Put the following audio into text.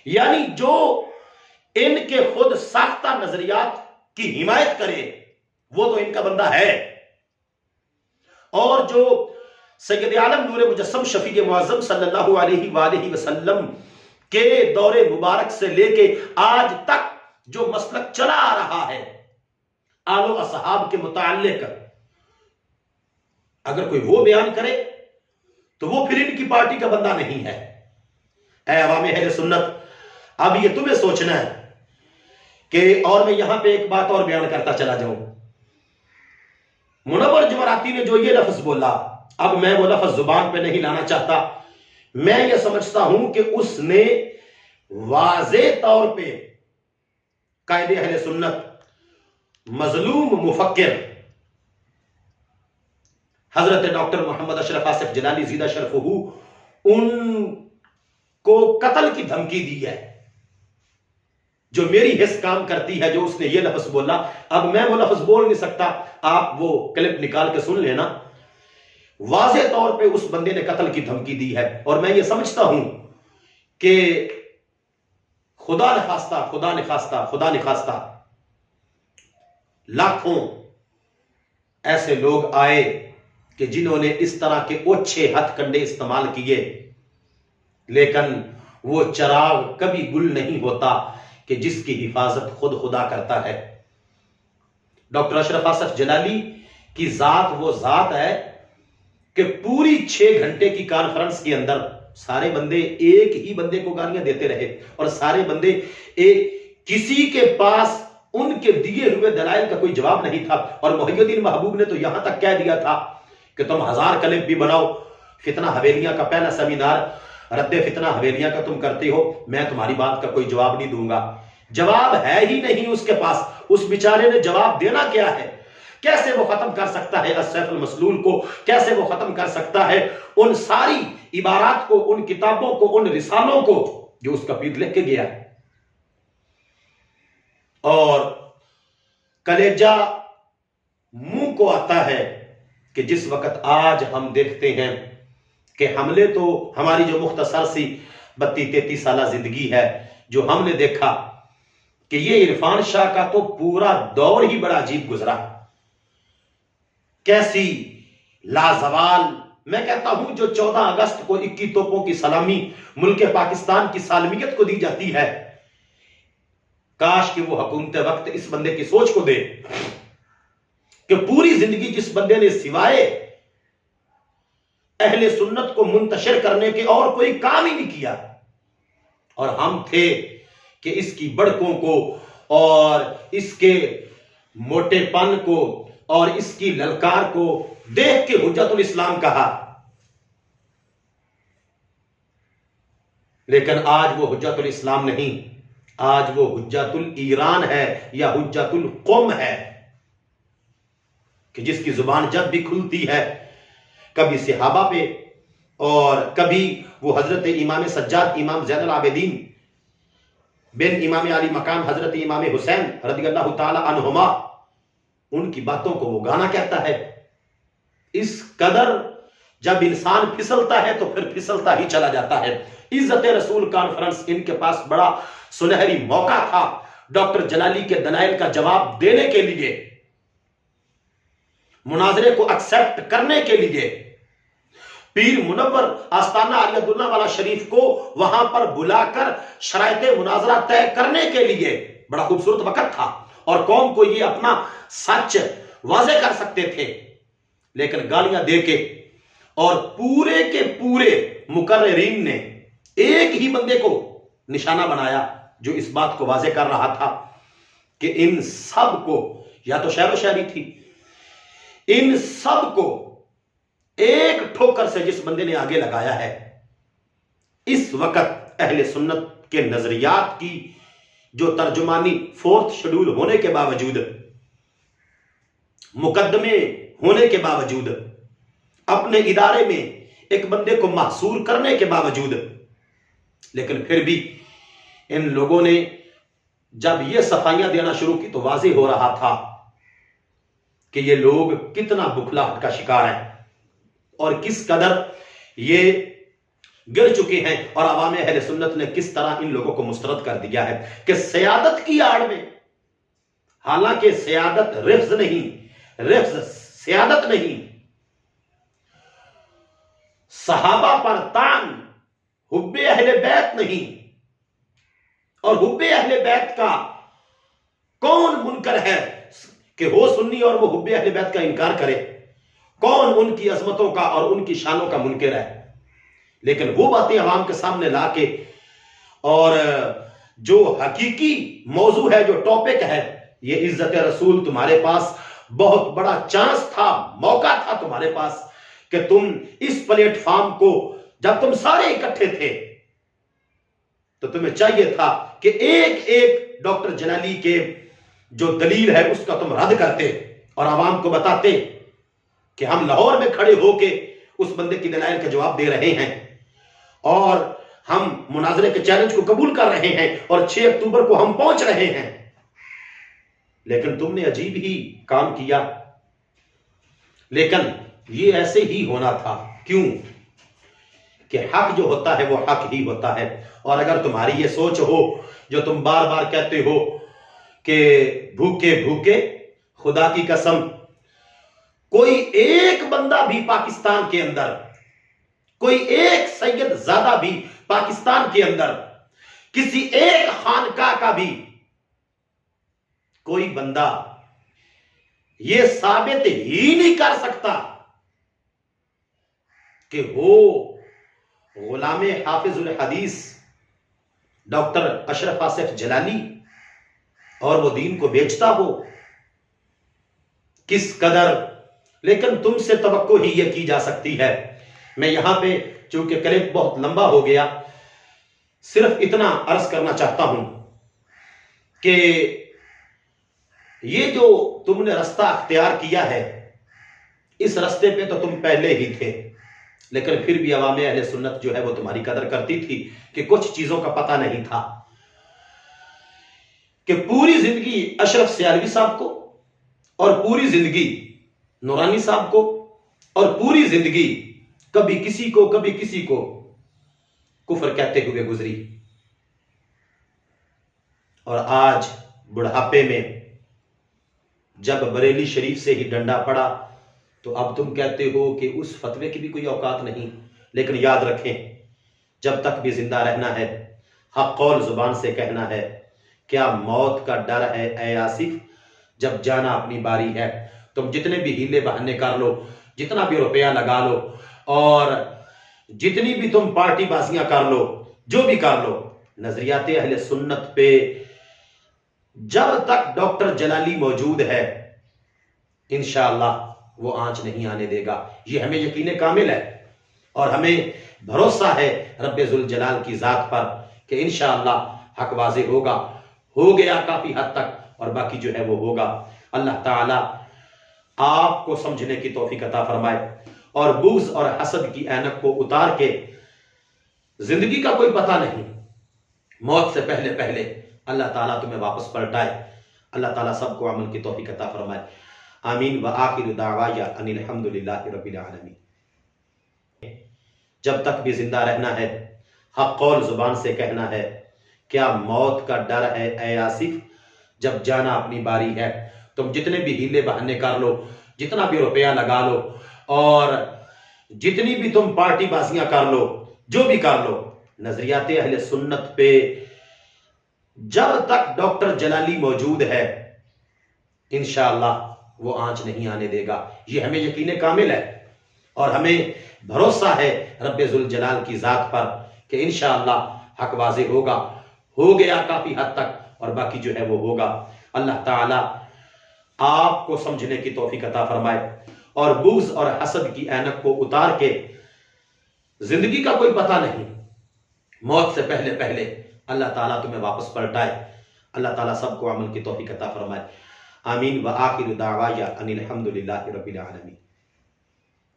یعنی جو ان کے خود ساختہ نظریات کی حمایت کرے وہ تو ان کا بندہ ہے، اور جو سید عالم نور مجسم شفیع معظم صلی اللہ علیہ وآلہ وسلم کے دور مبارک سے لے کے آج تک جو مسلک چلا آ رہا ہے آل و اصحاب کے متعلق، اگر کوئی وہ بیان کرے تو وہ پھر ان کی پارٹی کا بندہ نہیں ہے۔ اے عوام اہل سنت، اب یہ تمہیں سوچنا ہے کہ، اور میں یہاں پہ ایک بات اور بیان کرتا چلا جاؤں، منور جمعراتی نے جو یہ لفظ بولا، اب میں وہ لفظ زبان پہ نہیں لانا چاہتا، میں یہ سمجھتا ہوں کہ اس نے واضح طور پہ قائد اہل سنت، مظلوم مفکر حضرت ڈاکٹر محمد اشرف آصف جلالی زیدہ شرفہ ان کو قتل کی دھمکی دی ہے، جو میری حس کام کرتی ہے، جو اس نے یہ لفظ بولا۔ اب میں وہ لفظ بول نہیں سکتا، آپ وہ کلپ نکال کے سن لینا۔ واضح طور پہ اس بندے نے قتل کی دھمکی دی ہے، اور میں یہ سمجھتا ہوں کہ خدا نخواستہ لاکھوں ایسے لوگ آئے کہ جنہوں نے اس طرح کے اوچھے ہتھ کنڈے استعمال کیے، لیکن وہ چراغ کبھی گل نہیں ہوتا کہ جس کی حفاظت خود خدا کرتا ہے۔ ڈاکٹر اشرف آصف جلالی کی ذات وہ ذات ہے کہ پوری 6 گھنٹے کی کانفرنس کے اندر سارے بندے ایک ہی بندے کو گالیاں دیتے رہے، اور سارے بندے کسی کے پاس ان کے دیے ہوئے دلائل کا کوئی جواب نہیں تھا، اور محی الدین محبوب نے تو یہاں تک کہہ دیا تھا کہ تم 1000 کلپ بھی بناؤ، فتنہ حویلیاں کا پہلا سیمینار رد فتنہ حویلیاں کا تم کرتے ہو، میں تمہاری بات کا کوئی جواب نہیں دوں گا۔ جواب ہے ہی نہیں اس کے پاس، اس بیچارے نے جواب دینا کیا ہے؟ کیسے وہ ختم کر سکتا ہے السیف المسلول کو؟ کیسے وہ ختم کر سکتا ہے ان ساری عبارات کو، ان کتابوں کو، ان رسالوں کو جو اس کا پیر لکھ کے گیا؟ اور کلیجہ منہ کو آتا ہے کہ جس وقت آج ہم دیکھتے ہیں کہ حملے تو ہماری جو مختصر سی 32-33 سالہ زندگی ہے، جو ہم نے دیکھا کہ یہ عرفان شاہ کا تو پورا دور ہی بڑا عجیب گزرا، کیسی لازوال، میں کہتا ہوں جو 14 اگست کو 21 توپوں کی سلامی ملک پاکستان کی سالمیت کو دی جاتی ہے، کاش کہ وہ حکومت وقت اس بندے کی سوچ کو دے کہ پوری زندگی جس بندے نے سوائے اہل سنت کو منتشر کرنے کے اور کوئی کام ہی نہیں کیا، اور ہم تھے کہ اس کی بڑکوں کو اور اس کے موٹے پن کو اور اس کی للکار کو دیکھ کے حجت الاسلام کہا، لیکن آج وہ حجت الاسلام نہیں، آج وہ حجت الایران ہے یا حجت القوم ہے، کہ جس کی زبان جب بھی کھلتی ہے کبھی صحابہ پہ، اور کبھی وہ حضرت امام سجاد امام زین العابدین بن امام علی مقام حضرت امام حسین رضی اللہ تعالی عنہما، ان کی باتوں کو وہ گانا کہتا ہے۔ اس قدر جب انسان پھسلتا ہے تو پھر پھسلتا ہی چلا جاتا ہے۔ عزت رسول کانفرنس ان کے پاس بڑا سنہری موقع تھا ڈاکٹر جلالی کے دلائل کا جواب دینے کے لیے، مناظرے کو ایکسپٹ کرنے کے لیے، پیر منور آستانہ علی عبداللہ والا شریف کو وہاں پر بلا کر شرائط مناظرہ طے کرنے کے لیے۔ بڑا خوبصورت وقت تھا اور قوم کو یہ اپنا سچ واضح کر سکتے تھے، لیکن گالیاں دے کے اور پورے کے پورے مقررین نے ایک ہی بندے کو نشانہ بنایا جو اس بات کو واضح کر رہا تھا کہ ان سب کو، یا تو شعر و شاعری تھی، ان سب کو ایک ٹھوکر سے جس بندے نے آگے لگایا ہے، اس وقت اہل سنت کے نظریات کی جو ترجمانی 4th شیڈول ہونے کے باوجود، مقدمے ہونے کے باوجود، اپنے ادارے میں ایک بندے کو محصور کرنے کے باوجود، لیکن پھر بھی ان لوگوں نے جب یہ صفائیاں دینا شروع کی تو واضح ہو رہا تھا کہ یہ لوگ کتنا بخلاہٹ کا شکار ہیں اور کس قدر یہ گر چکے ہیں، اور عوام اہل سنت نے کس طرح ان لوگوں کو مسترد کر دیا ہے کہ سیادت کی آڑ میں، حالانکہ سیادت رفض نہیں، رفض سیادت نہیں، صحابہ پر طعن حب اہل بیت نہیں، اور حب اہل بیت کا کون منکر ہے کہ ہو سنی اور وہ حب اہل بیت کا انکار کرے؟ کون ان کی عظمتوں کا اور ان کی شانوں کا منکر ہے؟ لیکن وہ باتیں عوام کے سامنے لا کے، اور جو حقیقی موضوع ہے، جو ٹاپک ہے، یہ عزت رسول، تمہارے پاس بہت بڑا چانس تھا، موقع تھا تمہارے پاس کہ تم اس پلیٹ فارم کو، جب تم سارے اکٹھے تھے تو تمہیں چاہیے تھا کہ ایک ایک ڈاکٹر جلالی کے جو دلیل ہے اس کا تم رد کرتے اور عوام کو بتاتے کہ ہم لاہور میں کھڑے ہو کے اس بندے کی دلائل کا جواب دے رہے ہیں، اور ہم مناظرے کے چیلنج کو قبول کر رہے ہیں، اور 6 اکتوبر کو ہم پہنچ رہے ہیں۔ لیکن تم نے عجیب ہی کام کیا۔ لیکن یہ ایسے ہی ہونا تھا، کیوں کہ حق جو ہوتا ہے وہ حق ہی ہوتا ہے۔ اور اگر تمہاری یہ سوچ ہو جو تم بار بار کہتے ہو کہ بھوکے بھوکے، خدا کی قسم کوئی ایک بندہ بھی پاکستان کے اندر، کوئی ایک سید زادہ بھی پاکستان کے اندر، کسی ایک خانقاہ کا بھی کوئی بندہ یہ ثابت ہی نہیں کر سکتا کہ وہ غلام حافظ الحدیث ڈاکٹر اشرف آصف جلالی اور وہ دین کو بیچتا ہو، کس قدر۔ لیکن تم سے توقع ہی یہ کی جا سکتی ہے۔ میں یہاں پہ چونکہ کلپ بہت لمبا ہو گیا، صرف اتنا عرض کرنا چاہتا ہوں کہ یہ جو تم نے رستہ اختیار کیا ہے، اس رستے پہ تو تم پہلے ہی تھے، لیکن پھر بھی عوام اہل سنت جو ہے وہ تمہاری قدر کرتی تھی کہ کچھ چیزوں کا پتہ نہیں تھا کہ پوری زندگی اشرف سیالوی صاحب کو، اور پوری زندگی نورانی صاحب کو، اور پوری زندگی کبھی کسی کو کفر کہتے ہوئے گزری، اور آج بڑھاپے میں جب بریلی شریف سے ہی ڈنڈا پڑا تو اب تم کہتے ہو کہ اس فتوے کی بھی کوئی اوقات نہیں۔ لیکن یاد رکھیں، جب تک بھی زندہ رہنا ہے، حق قول زبان سے کہنا ہے۔ کیا موت کا ڈر ہے اے آصف؟ جب جانا اپنی باری ہے۔ تم جتنے بھی ہیلے بہانے کر لو، جتنا بھی روپیہ لگا لو، اور جتنی بھی تم پارٹی بازیاں کر لو، جو بھی کر لو، نظریات اہل سنت پہ جب تک ڈاکٹر جلالی موجود ہے انشاءاللہ وہ آنچ نہیں آنے دے گا۔ یہ ہمیں یقین کامل ہے، اور ہمیں بھروسہ ہے رب ذوالجلال کی ذات پر کہ انشاءاللہ حق واضح ہوگا، ہو گیا کافی حد تک، اور باقی جو ہے وہ ہوگا۔ اللہ تعالی آپ کو سمجھنے کی توفیق عطا فرمائے، اور بغض اور حسد کی اینک کو اتار کے، زندگی کا کوئی پتہ نہیں، موت سے پہلے پہلے اللہ تعالیٰ تمہیں واپس پلٹائے۔ اللہ تعالیٰ سب کو عمل کی توفیق عطا فرمائے۔ آمین وآخر دعوایا ان الحمدللہ رب العالمین۔ جب تک بھی زندہ رہنا ہے، حق قول زبان سے کہنا ہے۔ کیا موت کا ڈر ہے اے آصف؟ جب جانا اپنی باری ہے۔ تم جتنے بھی ہیلے بہانے کر لو، جتنا بھی روپیہ لگا لو، اور جتنی بھی تم پارٹی بازیاں کر لو، جو بھی کر لو، نظریات اہل سنت پہ جب تک ڈاکٹر جلالی موجود ہے انشاءاللہ وہ آنچ نہیں آنے دے گا۔ یہ ہمیں یقین کامل ہے، اور ہمیں بھروسہ ہے رب ذوالجلال کی ذات پر کہ انشاءاللہ حق واضح ہوگا، ہو گیا کافی حد تک، اور باقی جو ہے وہ ہوگا۔ اللہ تعالی آپ کو سمجھنے کی توفیق عطا فرمائے، اور بغض اور حسد کی اینک کو اتار کے، زندگی کا کوئی پتہ نہیں، موت سے پہلے پہلے اللہ تعالیٰ تمہیں واپس پلٹائے۔ اللہ تعالیٰ سب کو عمل کی توفیق عطا فرمائے۔ آمین وآخر دعوایا ان الحمدللہ رب العالمین۔